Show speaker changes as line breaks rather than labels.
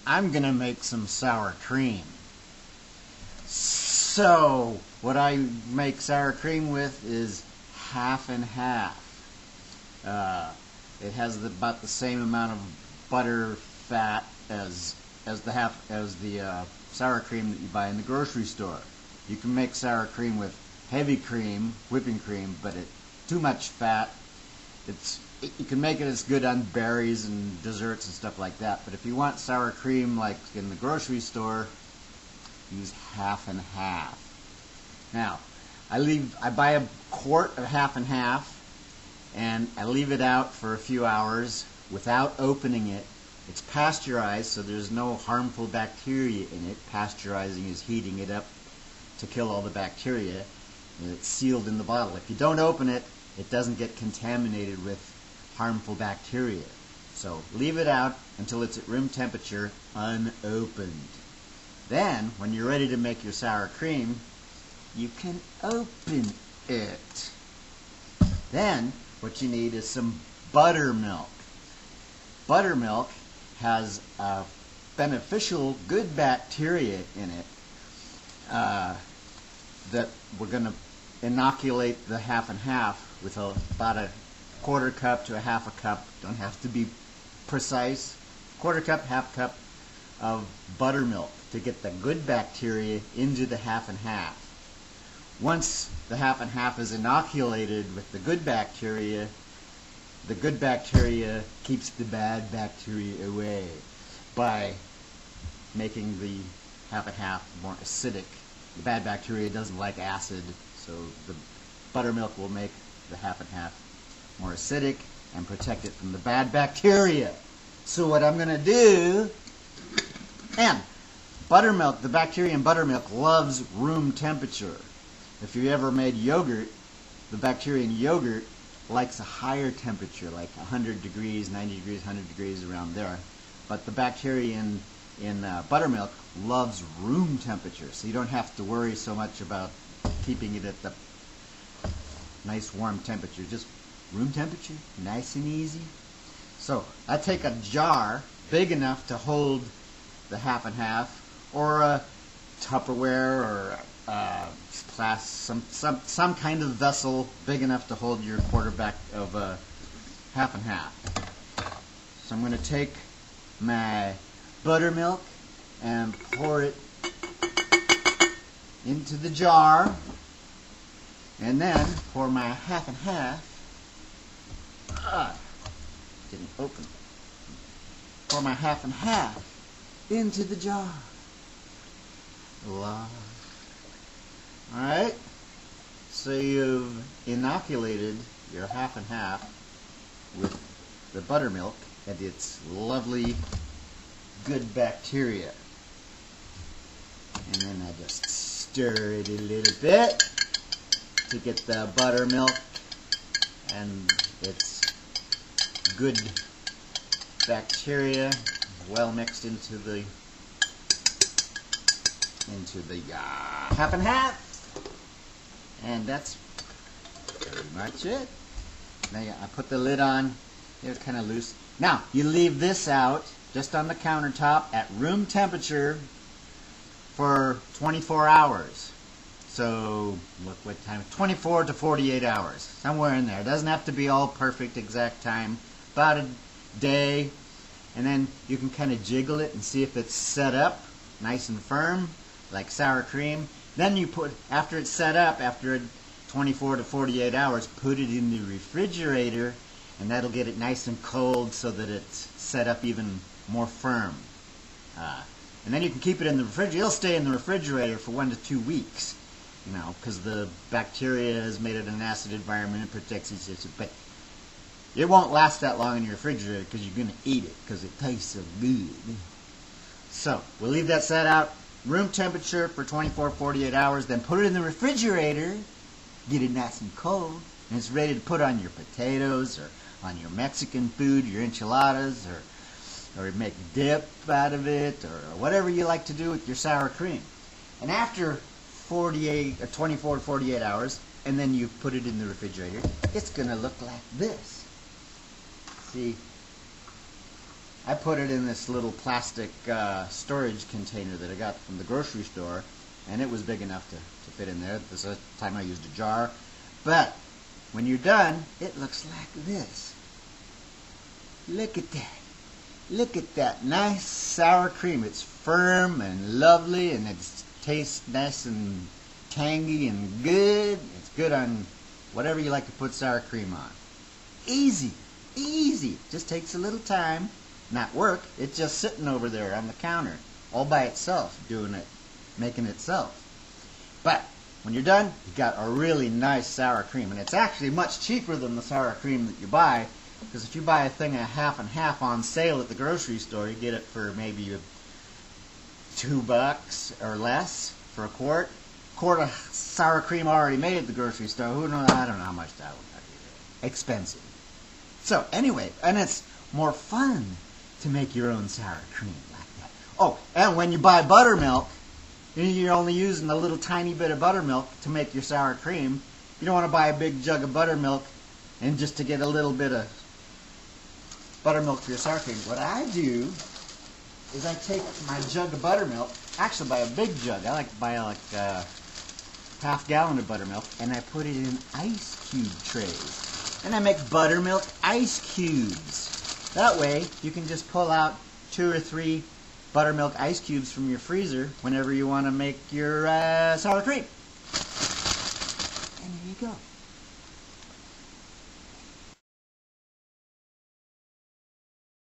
I'm gonna make some sour cream. So what I make sour cream with is half and half. It has about the same amount of butter fat as the sour cream that you buy in the grocery store. You can make sour cream with heavy cream, whipping cream, but too much fat. You can make it as good on berries and desserts and stuff like that. But if you want sour cream like in the grocery store, use half and half. Now, I buy a quart of half and half, and I leave it out for a few hours without opening it. It's pasteurized, so there's no harmful bacteria in it. Pasteurizing is heating it up to kill all the bacteria, and it's sealed in the bottle. If you don't open it, it doesn't get contaminated with harmful bacteria. So leave it out until it's at room temperature, unopened. Then, when you're ready to make your sour cream, you can open it. Then, what you need is some buttermilk. Buttermilk has beneficial, good bacteria in it that we're going to inoculate the half and half with about a quarter cup to a half a cup. Don't have to be precise. Quarter cup, half cup of buttermilk to get the good bacteria into the half and half. Once the half and half is inoculated with the good bacteria keeps the bad bacteria away by making the half and half more acidic. The bad bacteria doesn't like acid, so the buttermilk will make the half and half more acidic and protect it from the bad bacteria. So what I'm going to do, and buttermilk, the bacteria in buttermilk loves room temperature. If you ever made yogurt, the bacteria in yogurt likes a higher temperature, like 100 degrees, 90 degrees, 100 degrees, around there. But the bacteria in buttermilk loves room temperature, so you don't have to worry so much about keeping it at the nice warm temperature. Just room temperature, nice and easy. So I take a jar big enough to hold the half and half, or a Tupperware, or some kind of vessel big enough to hold your quarterback of half and half. So I'm going to take my buttermilk and pour it into the jar, and then pour my half and half. Didn't open. Pour my half and half into the jar. Alright, so you've inoculated your half and half with the buttermilk and its lovely good bacteria. And then I just stir it a little bit to get the buttermilk and its good bacteria well mixed into the half and half. And that's pretty much it. Now I put the lid on. It's kind of loose. Now you leave this out just on the countertop at room temperature for 24 hours. So look what time, 24 to 48 hours, somewhere in there. It doesn't have to be all perfect exact time, about a day. And then you can kind of jiggle it and see if it's set up nice and firm, like sour cream. Then you put, after it's set up, after 24 to 48 hours, put it in the refrigerator, and that'll get it nice and cold so that it's set up even more firm. And then you can keep it in the refrigerator. It'll stay in the refrigerator for 1 to 2 weeks, you know, because the bacteria has made it an acid environment and protects it. But it won't last that long in your refrigerator because you're going to eat it because it tastes so good. So we'll leave that set out room temperature for 24, 48 hours, then put it in the refrigerator, get it nice and cold, and it's ready to put on your potatoes or on your Mexican food, your enchiladas, or make dip out of it, or whatever you like to do with your sour cream. And after 24 to 48 hours, and then you put it in the refrigerator, it's going to look like this. See, I put it in this little plastic storage container that I got from the grocery store, and it was big enough to fit in there. This time I used a jar. But when you're done, it looks like this. Look at that. Look at that nice sour cream. It's firm and lovely, and it tastes nice and tangy and good. It's good on whatever you like to put sour cream on. Easy. Easy. Just takes a little time. Not work. It's just sitting over there on the counter all by itself, doing it, making itself. But when you're done, you've got a really nice sour cream. And it's actually much cheaper than the sour cream that you buy, because if you buy a thing of half and half on sale at the grocery store, you get it for maybe $2 or less for a quart. Quart of sour cream already made at the grocery store. Who knows? I don't know how much that would be. Expensive. So anyway, and it's more fun to make your own sour cream like that. Oh, and when you buy buttermilk, you're only using a little tiny bit of buttermilk to make your sour cream. You don't want to buy a big jug of buttermilk and just to get a little bit of buttermilk for your sour cream. What I do is I take my jug of buttermilk, actually buy a big jug. I like to buy like half gallon of buttermilk, and I put it in ice cube trays. And I make buttermilk ice cubes. That way, you can just pull out 2 or 3 buttermilk ice cubes from your freezer whenever you want to make your sour cream. And there you go.